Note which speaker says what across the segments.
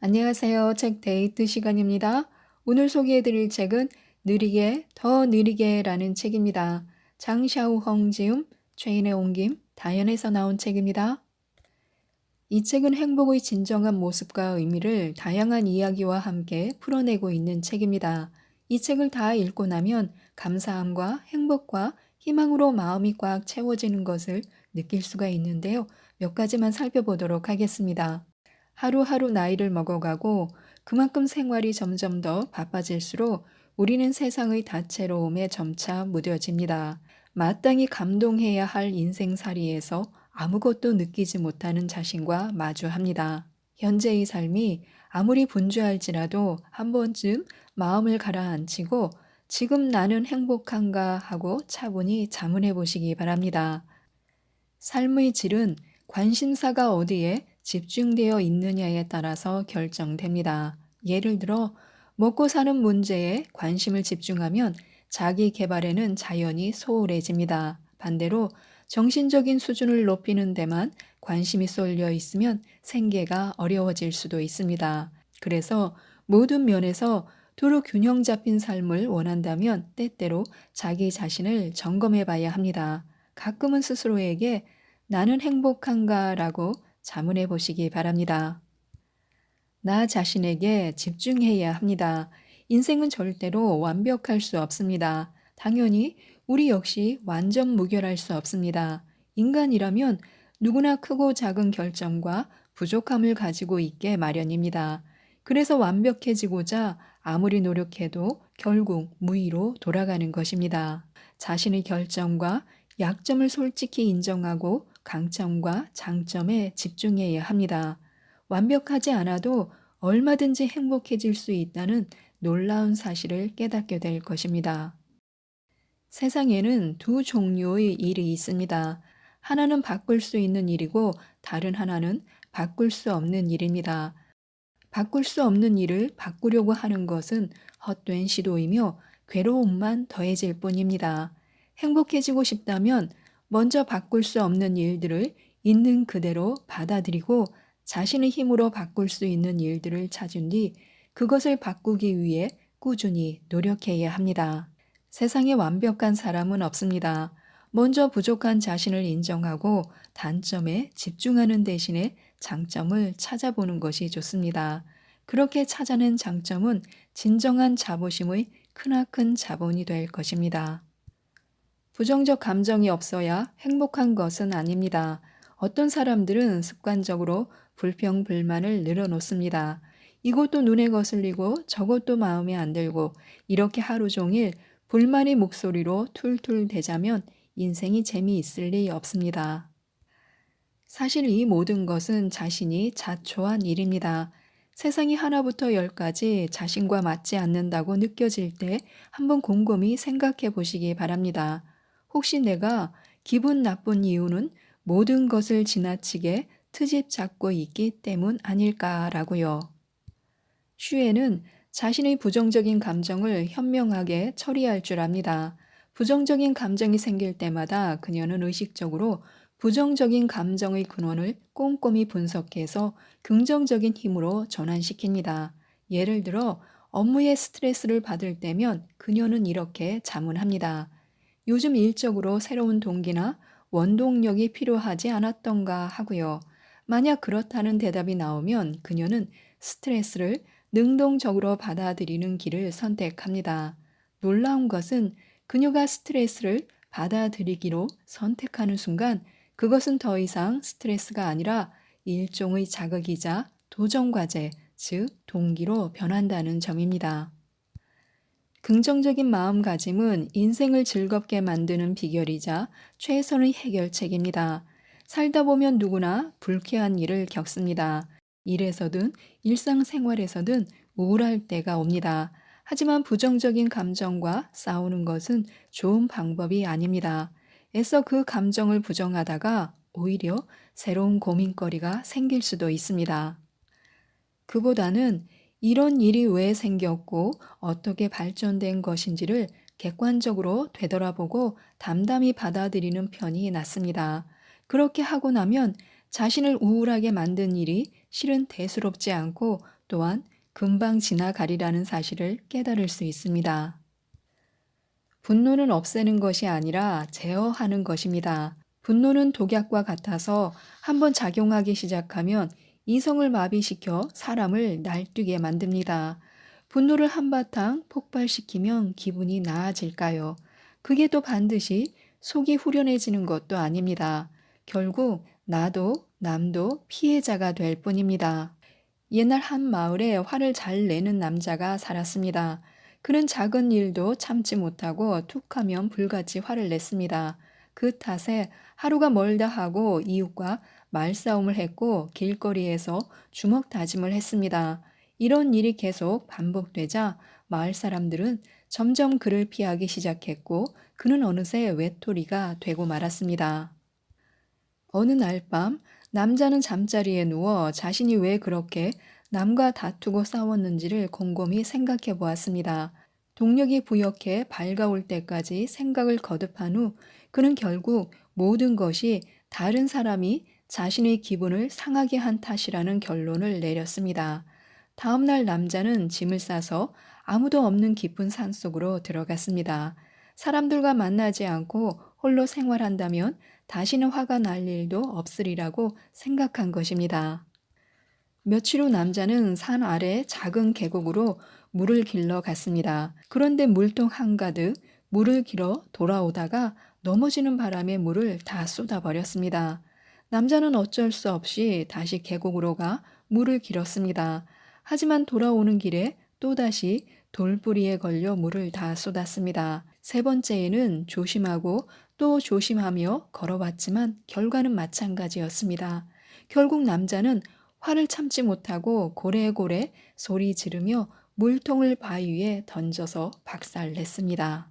Speaker 1: 안녕하세요. 책 데이트 시간입니다. 오늘 소개해드릴 책은 느리게, 더 느리게라는 책입니다. 장샤오헝 지음, 최인의 옮김, 다연에서 나온 책입니다. 이 책은 행복의 진정한 모습과 의미를 다양한 이야기와 함께 풀어내고 있는 책입니다. 이 책을 다 읽고 나면 감사함과 행복과 희망으로 마음이 꽉 채워지는 것을 느낄 수가 있는데요. 몇 가지만 살펴보도록 하겠습니다. 하루하루 나이를 먹어가고 그만큼 생활이 점점 더 바빠질수록 우리는 세상의 다채로움에 점차 무뎌집니다. 마땅히 감동해야 할 인생살이에서 아무것도 느끼지 못하는 자신과 마주합니다. 현재의 삶이 아무리 분주할지라도 한 번쯤 마음을 가라앉히고 지금 나는 행복한가 하고 차분히 자문해 보시기 바랍니다. 삶의 질은 관심사가 어디에 집중되어 있느냐에 따라서 결정됩니다. 예를 들어, 먹고 사는 문제에 관심을 집중하면 자기 개발에는 자연히 소홀해집니다. 반대로 정신적인 수준을 높이는 데만 관심이 쏠려 있으면 생계가 어려워질 수도 있습니다. 그래서 모든 면에서 두루 균형 잡힌 삶을 원한다면 때때로 자기 자신을 점검해 봐야 합니다. 가끔은 스스로에게 나는 행복한가 라고 자문해 보시기 바랍니다. 나 자신에게 집중해야 합니다. 인생은 절대로 완벽할 수 없습니다. 당연히 우리 역시 완전 무결할 수 없습니다. 인간이라면 누구나 크고 작은 결점과 부족함을 가지고 있게 마련입니다. 그래서 완벽해지고자 아무리 노력해도 결국 무의로 돌아가는 것입니다. 자신의 결점과 약점을 솔직히 인정하고 강점과 장점에 집중해야 합니다. 완벽하지 않아도 얼마든지 행복해질 수 있다는 놀라운 사실을 깨닫게 될 것입니다. 세상에는 두 종류의 일이 있습니다. 하나는 바꿀 수 있는 일이고 다른 하나는 바꿀 수 없는 일입니다. 바꿀 수 없는 일을 바꾸려고 하는 것은 헛된 시도이며 괴로움만 더해질 뿐입니다. 행복해지고 싶다면 먼저 바꿀 수 없는 일들을 있는 그대로 받아들이고 자신의 힘으로 바꿀 수 있는 일들을 찾은 뒤 그것을 바꾸기 위해 꾸준히 노력해야 합니다. 세상에 완벽한 사람은 없습니다. 먼저 부족한 자신을 인정하고 단점에 집중하는 대신에 장점을 찾아보는 것이 좋습니다. 그렇게 찾아낸 장점은 진정한 자부심의 크나큰 자본이 될 것입니다. 부정적 감정이 없어야 행복한 것은 아닙니다. 어떤 사람들은 습관적으로 불평, 불만을 늘어놓습니다. 이것도 눈에 거슬리고 저것도 마음에 안 들고 이렇게 하루 종일 불만의 목소리로 툴툴 대자면 인생이 재미있을 리 없습니다. 사실 이 모든 것은 자신이 자초한 일입니다. 세상이 하나부터 열까지 자신과 맞지 않는다고 느껴질 때 한번 곰곰이 생각해 보시기 바랍니다. 혹시 내가 기분 나쁜 이유는 모든 것을 지나치게 트집 잡고 있기 때문 아닐까라고요. 슈에는 자신의 부정적인 감정을 현명하게 처리할 줄 압니다. 부정적인 감정이 생길 때마다 그녀는 의식적으로 부정적인 감정의 근원을 꼼꼼히 분석해서 긍정적인 힘으로 전환시킵니다. 예를 들어 업무에 스트레스를 받을 때면 그녀는 이렇게 자문합니다. 요즘 일적으로 새로운 동기나 원동력이 필요하지 않았던가 하고요. 만약 그렇다는 대답이 나오면 그녀는 스트레스를 능동적으로 받아들이는 길을 선택합니다. 놀라운 것은 그녀가 스트레스를 받아들이기로 선택하는 순간 그것은 더 이상 스트레스가 아니라 일종의 자극이자 도전과제, 즉 동기로 변한다는 점입니다. 긍정적인 마음가짐은 인생을 즐겁게 만드는 비결이자 최선의 해결책입니다. 살다 보면 누구나 불쾌한 일을 겪습니다. 일에서든 일상생활에서든 우울할 때가 옵니다. 하지만 부정적인 감정과 싸우는 것은 좋은 방법이 아닙니다. 애써 그 감정을 부정하다가 오히려 새로운 고민거리가 생길 수도 있습니다. 그보다는 이런 일이 왜 생겼고 어떻게 발전된 것인지를 객관적으로 되돌아보고 담담히 받아들이는 편이 낫습니다. 그렇게 하고 나면 자신을 우울하게 만든 일이 실은 대수롭지 않고 또한 금방 지나가리라는 사실을 깨달을 수 있습니다. 분노는 없애는 것이 아니라 제어하는 것입니다. 분노는 독약과 같아서 한번 작용하기 시작하면 이성을 마비시켜 사람을 날뛰게 만듭니다. 분노를 한바탕 폭발시키면 기분이 나아질까요? 그게 또 반드시 속이 후련해지는 것도 아닙니다. 결국 나도 남도 피해자가 될 뿐입니다. 옛날 한 마을에 화를 잘 내는 남자가 살았습니다. 그는 작은 일도 참지 못하고 툭하면 불같이 화를 냈습니다. 그 탓에 하루가 멀다 하고 이웃과 말싸움을 했고 길거리에서 주먹 다짐을 했습니다. 이런 일이 계속 반복되자 마을 사람들은 점점 그를 피하기 시작했고 그는 어느새 외톨이가 되고 말았습니다. 어느 날 밤 남자는 잠자리에 누워 자신이 왜 그렇게 남과 다투고 싸웠는지를 곰곰이 생각해 보았습니다. 동력이 부역해 밝아올 때까지 생각을 거듭한 후 그는 결국 모든 것이 다른 사람이 자신의 기분을 상하게 한 탓이라는 결론을 내렸습니다. 다음 날 남자는 짐을 싸서 아무도 없는 깊은 산속으로 들어갔습니다. 사람들과 만나지 않고 홀로 생활한다면 다시는 화가 날 일도 없으리라고 생각한 것입니다. 며칠 후 남자는 산 아래 작은 계곡으로 물을 길러 갔습니다. 그런데 물통 한가득 물을 길어 돌아오다가 넘어지는 바람에 물을 다 쏟아버렸습니다. 남자는 어쩔 수 없이 다시 계곡으로 가 물을 길었습니다. 하지만 돌아오는 길에 또다시 돌부리에 걸려 물을 다 쏟았습니다. 세 번째에는 조심하고 또 조심하며 걸어왔지만 결과는 마찬가지였습니다. 결국 남자는 화를 참지 못하고 고래고래 소리 지르며 물통을 바위 위에 던져서 박살냈습니다.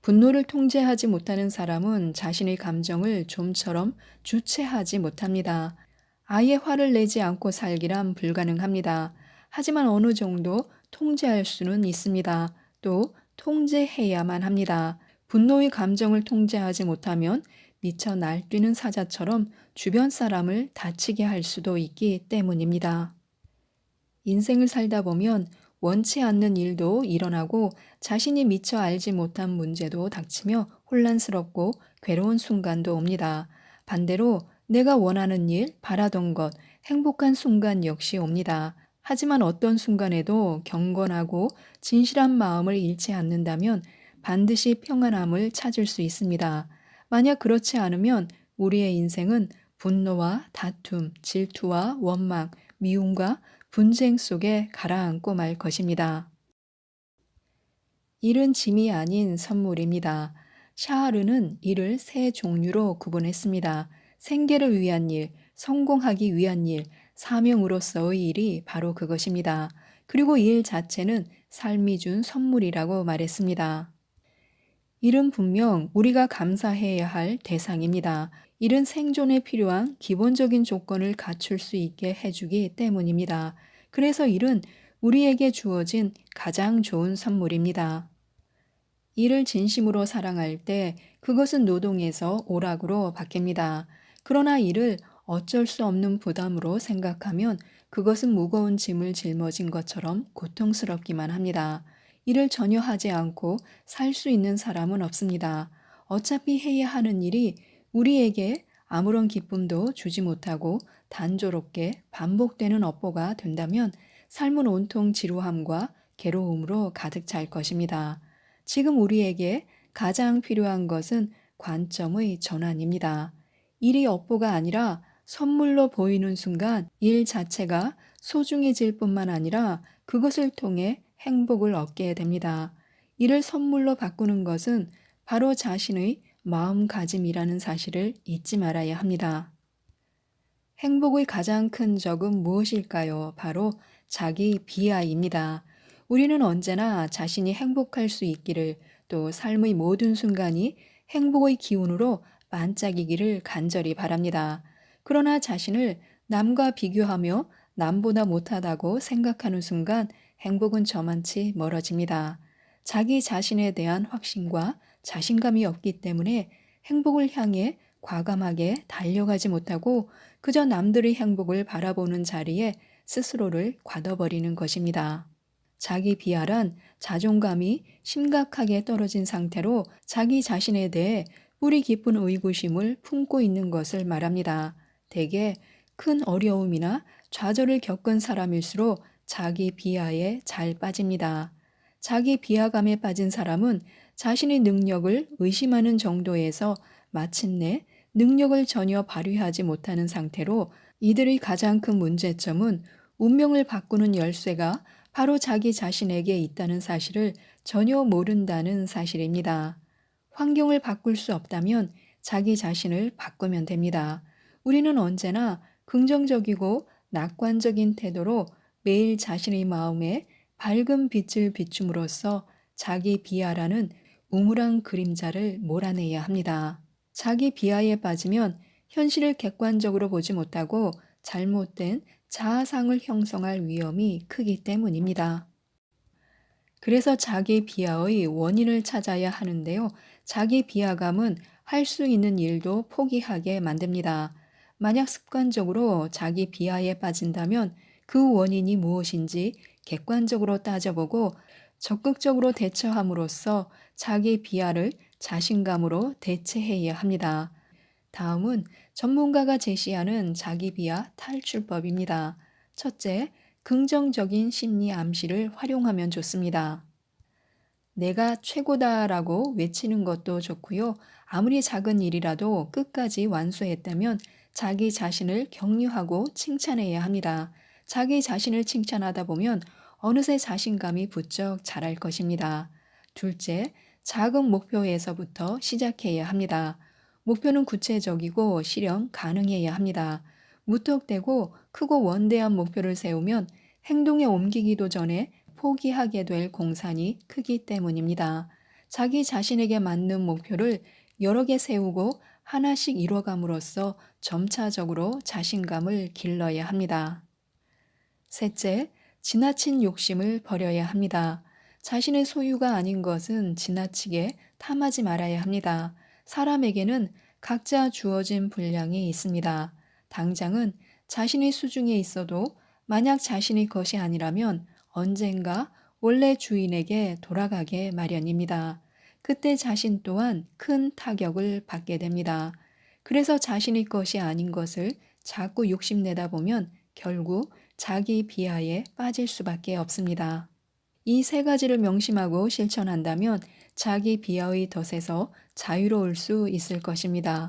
Speaker 1: 분노를 통제하지 못하는 사람은 자신의 감정을 좀처럼 주체하지 못합니다. 아예 화를 내지 않고 살기란 불가능합니다. 하지만 어느 정도 통제할 수는 있습니다. 또 통제해야만 합니다. 분노의 감정을 통제하지 못하면 미쳐 날뛰는 사자처럼 주변 사람을 다치게 할 수도 있기 때문입니다. 인생을 살다 보면 원치 않는 일도 일어나고 자신이 미처 알지 못한 문제도 닥치며 혼란스럽고 괴로운 순간도 옵니다. 반대로 내가 원하는 일, 바라던 것, 행복한 순간 역시 옵니다. 하지만 어떤 순간에도 경건하고 진실한 마음을 잃지 않는다면 반드시 평안함을 찾을 수 있습니다. 만약 그렇지 않으면 우리의 인생은 분노와 다툼, 질투와 원망, 미움과 분쟁 속에 가라앉고 말 것입니다. 일은 짐이 아닌 선물입니다. 샤르는 일을 세 종류로 구분했습니다. 생계를 위한 일, 성공하기 위한 일, 사명으로서의 일이 바로 그것입니다. 그리고 일 자체는 삶이 준 선물이라고 말했습니다. 일은 분명 우리가 감사해야 할 대상입니다. 일은 생존에 필요한 기본적인 조건을 갖출 수 있게 해주기 때문입니다. 그래서 일은 우리에게 주어진 가장 좋은 선물입니다. 일을 진심으로 사랑할 때 그것은 노동에서 오락으로 바뀝니다. 그러나 일을 어쩔 수 없는 부담으로 생각하면 그것은 무거운 짐을 짊어진 것처럼 고통스럽기만 합니다. 일을 전혀 하지 않고 살 수 있는 사람은 없습니다. 어차피 해야 하는 일이 우리에게 아무런 기쁨도 주지 못하고 단조롭게 반복되는 업보가 된다면 삶은 온통 지루함과 괴로움으로 가득 찰 것입니다. 지금 우리에게 가장 필요한 것은 관점의 전환입니다. 일이 업보가 아니라 선물로 보이는 순간 일 자체가 소중해질 뿐만 아니라 그것을 통해 행복을 얻게 됩니다. 이를 선물로 바꾸는 것은 바로 자신의 마음가짐이라는 사실을 잊지 말아야 합니다. 행복의 가장 큰 적은 무엇일까요? 바로 자기 비하입니다. 우리는 언제나 자신이 행복할 수 있기를 또 삶의 모든 순간이 행복의 기운으로 반짝이기를 간절히 바랍니다. 그러나 자신을 남과 비교하며 남보다 못하다고 생각하는 순간 행복은 저만치 멀어집니다. 자기 자신에 대한 확신과 자신감이 없기 때문에 행복을 향해 과감하게 달려가지 못하고 그저 남들의 행복을 바라보는 자리에 스스로를 가둬버리는 것입니다. 자기 비하란 자존감이 심각하게 떨어진 상태로 자기 자신에 대해 뿌리 깊은 의구심을 품고 있는 것을 말합니다. 대개 큰 어려움이나 좌절을 겪은 사람일수록 자기 비하에 잘 빠집니다. 자기 비하감에 빠진 사람은 자신의 능력을 의심하는 정도에서 마침내 능력을 전혀 발휘하지 못하는 상태로 이들의 가장 큰 문제점은 운명을 바꾸는 열쇠가 바로 자기 자신에게 있다는 사실을 전혀 모른다는 사실입니다. 환경을 바꿀 수 없다면 자기 자신을 바꾸면 됩니다. 우리는 언제나 긍정적이고 낙관적인 태도로 매일 자신의 마음에 밝은 빛을 비춤으로써 자기 비하라는 우물한 그림자를 몰아내야 합니다. 자기 비하에 빠지면 현실을 객관적으로 보지 못하고 잘못된 자아상을 형성할 위험이 크기 때문입니다. 그래서 자기 비하의 원인을 찾아야 하는데요. 자기 비하감은 할 수 있는 일도 포기하게 만듭니다. 만약 습관적으로 자기 비하에 빠진다면 그 원인이 무엇인지 객관적으로 따져보고 적극적으로 대처함으로써 자기 비하를 자신감으로 대체해야 합니다. 다음은 전문가가 제시하는 자기 비하 탈출법입니다. 첫째, 긍정적인 심리 암시를 활용하면 좋습니다. 내가 최고다라고 외치는 것도 좋고요. 아무리 작은 일이라도 끝까지 완수했다면 자기 자신을 격려하고 칭찬해야 합니다. 자기 자신을 칭찬하다 보면 어느새 자신감이 부쩍 자랄 것입니다. 둘째, 작은 목표에서부터 시작해야 합니다. 목표는 구체적이고 실현 가능해야 합니다. 무턱대고 크고 원대한 목표를 세우면 행동에 옮기기도 전에 포기하게 될 공산이 크기 때문입니다. 자기 자신에게 맞는 목표를 여러 개 세우고 하나씩 이뤄감으로써 점차적으로 자신감을 길러야 합니다. 셋째, 지나친 욕심을 버려야 합니다. 자신의 소유가 아닌 것은 지나치게 탐하지 말아야 합니다. 사람에게는 각자 주어진 분량이 있습니다. 당장은 자신의 수중에 있어도 만약 자신의 것이 아니라면 언젠가 원래 주인에게 돌아가게 마련입니다. 그때 자신 또한 큰 타격을 받게 됩니다. 그래서 자신의 것이 아닌 것을 자꾸 욕심내다 보면 결국 자기 비하에 빠질 수밖에 없습니다. 이 세 가지를 명심하고 실천한다면 자기 비하의 덫에서 자유로울 수 있을 것입니다.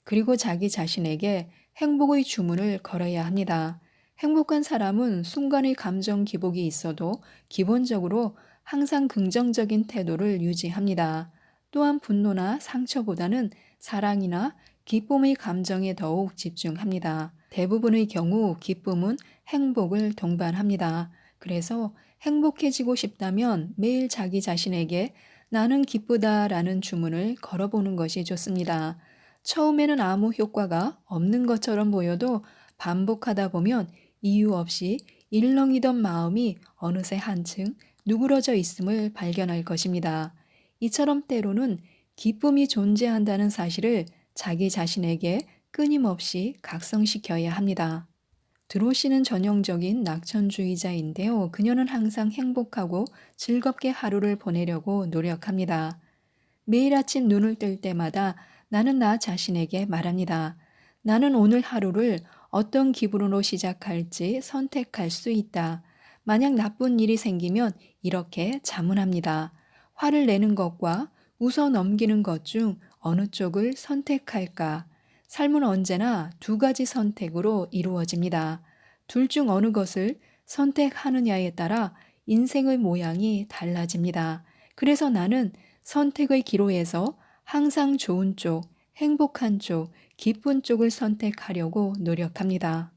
Speaker 1: 그리고 자기 자신에게 행복의 주문을 걸어야 합니다. 행복한 사람은 순간의 감정 기복이 있어도 기본적으로 항상 긍정적인 태도를 유지합니다. 또한 분노나 상처보다는 사랑이나 기쁨의 감정에 더욱 집중합니다. 대부분의 경우 기쁨은 행복을 동반합니다. 그래서 행복해지고 싶다면 매일 자기 자신에게 나는 기쁘다라는 주문을 걸어보는 것이 좋습니다. 처음에는 아무 효과가 없는 것처럼 보여도 반복하다 보면 이유 없이 일렁이던 마음이 어느새 한층 누그러져 있음을 발견할 것입니다. 이처럼 때로는 기쁨이 존재한다는 사실을 자기 자신에게 끊임없이 각성시켜야 합니다. 드로 씨는 전형적인 낙천주의자인데요. 그녀는 항상 행복하고 즐겁게 하루를 보내려고 노력합니다. 매일 아침 눈을 뜰 때마다 나는 나 자신에게 말합니다. 나는 오늘 하루를 어떤 기분으로 시작할지 선택할 수 있다. 만약 나쁜 일이 생기면 이렇게 자문합니다. 화를 내는 것과 웃어 넘기는 것 중 어느 쪽을 선택할까? 삶은 언제나 두 가지 선택으로 이루어집니다. 둘 중 어느 것을 선택하느냐에 따라 인생의 모양이 달라집니다. 그래서 나는 선택의 기로에서 항상 좋은 쪽, 행복한 쪽, 기쁜 쪽을 선택하려고 노력합니다.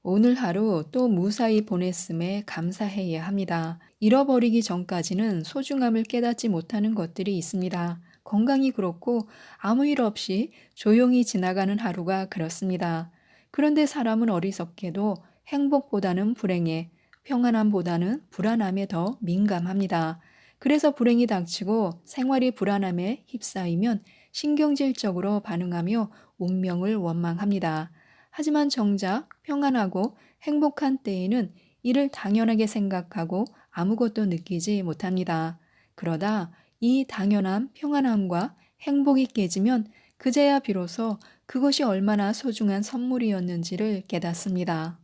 Speaker 1: 오늘 하루 또 무사히 보냈음에 감사해야 합니다. 잃어버리기 전까지는 소중함을 깨닫지 못하는 것들이 있습니다. 건강이 그렇고 아무 일 없이 조용히 지나가는 하루가 그렇습니다. 그런데 사람은 어리석게도 행복보다는 불행에, 평안함보다는 불안함에 더 민감합니다. 그래서 불행이 닥치고 생활이 불안함에 휩싸이면 신경질적으로 반응하며 운명을 원망합니다. 하지만 정작 평안하고 행복한 때에는 이를 당연하게 생각하고 아무것도 느끼지 못합니다. 그러다 이 당연한 평안함과 행복이 깨지면 그제야 비로소 그것이 얼마나 소중한 선물이었는지를 깨닫습니다.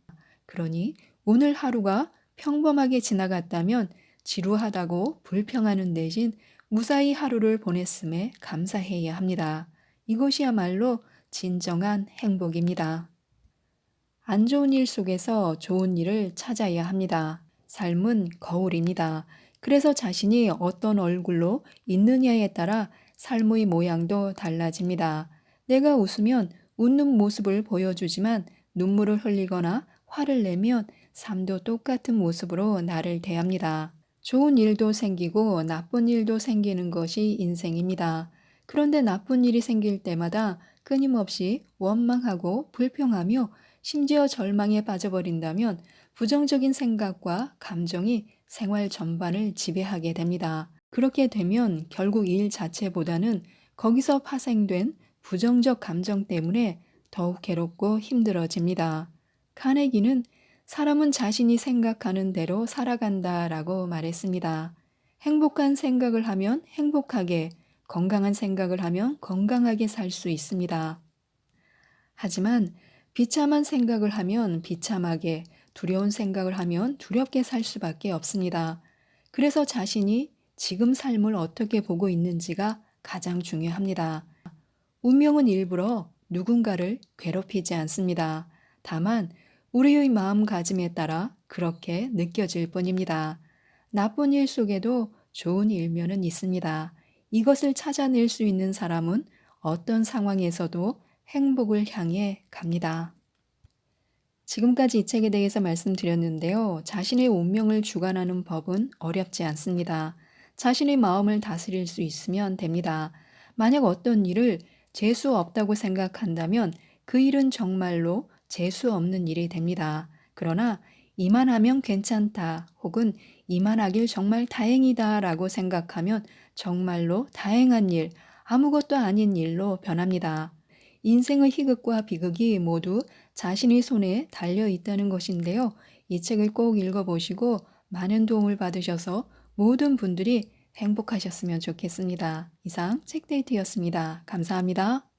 Speaker 1: 그러니 오늘 하루가 평범하게 지나갔다면 지루하다고 불평하는 대신 무사히 하루를 보냈음에 감사해야 합니다. 이것이야말로 진정한 행복입니다. 안 좋은 일 속에서 좋은 일을 찾아야 합니다. 삶은 거울입니다. 그래서 자신이 어떤 얼굴로 있느냐에 따라 삶의 모양도 달라집니다. 내가 웃으면 웃는 모습을 보여주지만 눈물을 흘리거나 화를 내면 삶도 똑같은 모습으로 나를 대합니다. 좋은 일도 생기고 나쁜 일도 생기는 것이 인생입니다. 그런데 나쁜 일이 생길 때마다 끊임없이 원망하고 불평하며 심지어 절망에 빠져버린다면 부정적인 생각과 감정이 생활 전반을 지배하게 됩니다. 그렇게 되면 결국 일 자체보다는 거기서 파생된 부정적 감정 때문에 더욱 괴롭고 힘들어집니다. 카네기는 사람은 자신이 생각하는 대로 살아간다라고 말했습니다. 행복한 생각을 하면 행복하게, 건강한 생각을 하면 건강하게 살 수 있습니다. 하지만 비참한 생각을 하면 비참하게, 두려운 생각을 하면 두렵게 살 수밖에 없습니다. 그래서 자신이 지금 삶을 어떻게 보고 있는지가 가장 중요합니다. 운명은 일부러 누군가를 괴롭히지 않습니다. 다만 우리의 마음가짐에 따라 그렇게 느껴질 뿐입니다. 나쁜 일 속에도 좋은 일면은 있습니다. 이것을 찾아낼 수 있는 사람은 어떤 상황에서도 행복을 향해 갑니다. 지금까지 이 책에 대해서 말씀드렸는데요. 자신의 운명을 주관하는 법은 어렵지 않습니다. 자신의 마음을 다스릴 수 있으면 됩니다. 만약 어떤 일을 재수 없다고 생각한다면 그 일은 정말로 재수 없는 일이 됩니다. 그러나 이만하면 괜찮다 혹은 이만하길 정말 다행이다 라고 생각하면 정말로 다행한 일, 아무것도 아닌 일로 변합니다. 인생의 희극과 비극이 모두 자신의 손에 달려 있다는 것인데요. 이 책을 꼭 읽어보시고 많은 도움을 받으셔서 모든 분들이 행복하셨으면 좋겠습니다. 이상 책데이트였습니다. 감사합니다.